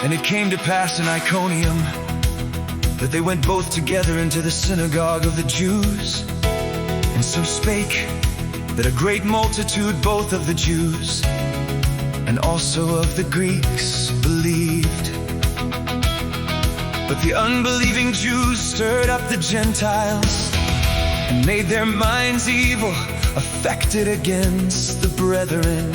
And it came to pass in Iconium that they went both together into the synagogue of the Jews, and so spake, that a great multitude both of the Jews and also of the Greeks believed. But the unbelieving Jews stirred up the Gentiles and made their minds evil, affected against the brethren.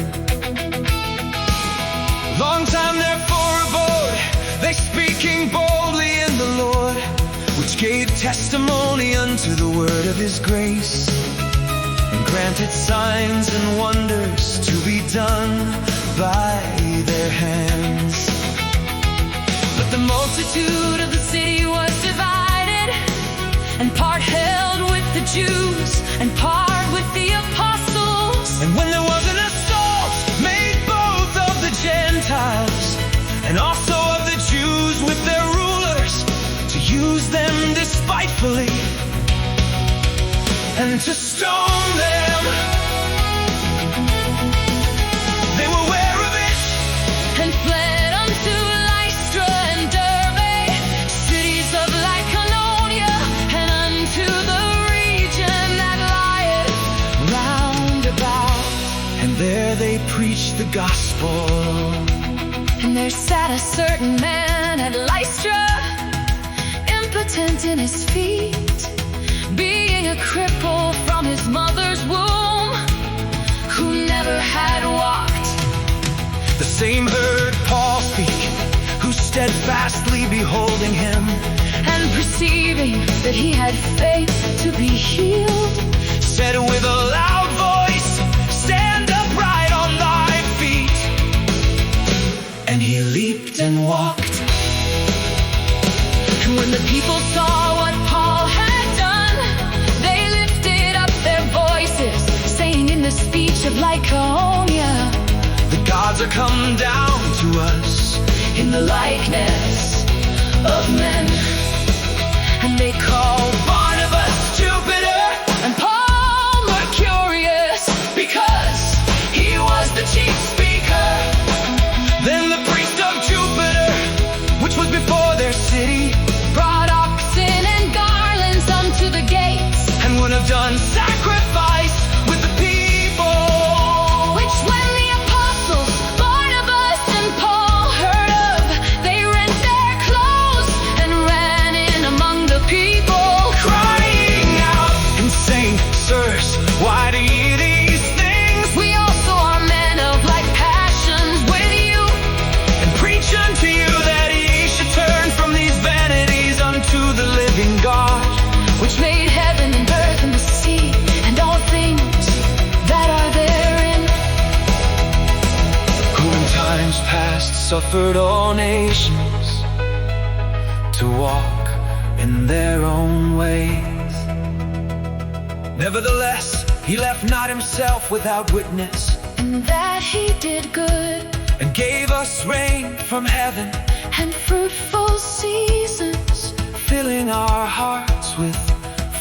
Long time therefore abode they, speaking boldly in the Lord, which gave testimony unto the word of his grace, and granted signs and wonders to be done by their hands. But the multitude of the city was divided, and part held with the Jews, and part with the apostles. And when there was an assault made both of the Gentiles and also of the Jews with their rulers, to use them despitefully and to stone them, they were aware of it, and fled unto Lystra and Derbe, cities of Lycaonia, and unto the region that lieth round about. and there they preached the gospel. And there sat a certain man at Lystra, impotent in his feet, being a cripple from his mother's womb, who never had walked. The same heard Paul speak, who steadfastly beholding him, And perceiving that he had faith to be healed, said with a loud voice, stand upright on thy feet. And he leaped and walked. and when the people saw what Paul had done, they lifted up their voices, saying in the speech of Lycaonia, The gods are come down to us in the likeness of men. And they called Barnabas, Jupiter, and Paul Mercurius, because he was the chief speaker. then the priest of Jupiter, which was before their city, Brought oxen and garlands unto the gates, and would have done sacrifice with the people. which when the apostles Barnabas and Paul heard of, they rent their clothes and ran in among the people, Crying out and saying, Sirs, why do ye these things? we also are men of like passions with you, And preach unto you that ye should turn from these vanities unto the living God, which made heaven and earth and the sea and all things that are therein, who in times past suffered all nations to walk in their own ways. Nevertheless, he left not himself without witness, and that he did good and gave us rain from heaven, and fruitful seasons, filling our hearts with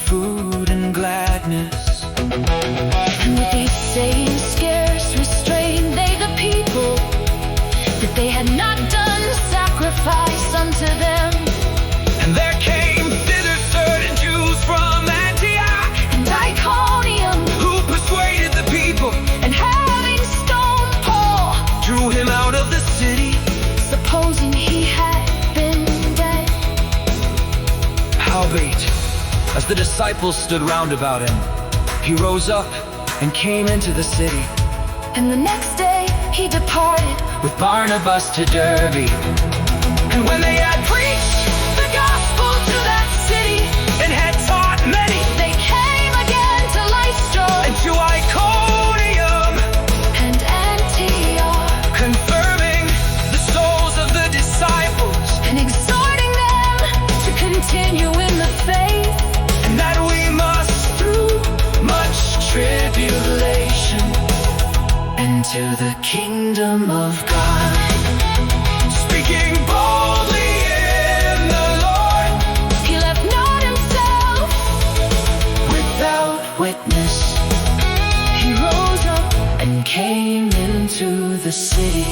food and gladness. and with these sayings scarce restrained they the people, that they had not done sacrifice unto them. And there came thither certain Jews from Antioch, And Iconium, who persuaded the people, and having stoned Paul, drew him out of the city. supposing he had been dead. Howbeit, as the disciples stood round about him, he rose up and came into the city, And the next day he departed, with Barnabas to Derbe. And when they had preached the gospel to that city, and had taught many, they came again to Lystra and to Iconium, and Antioch, confirming the souls of the disciples, and exhorting them to continue in the faith, and that we must through much tribulation enter the kingdom of God. Speaking boldly the city.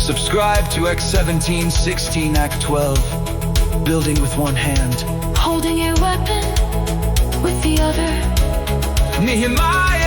Subscribe to Acts 17, 16, Act 12. Building with one hand, Holding a weapon with the other. Nehemiah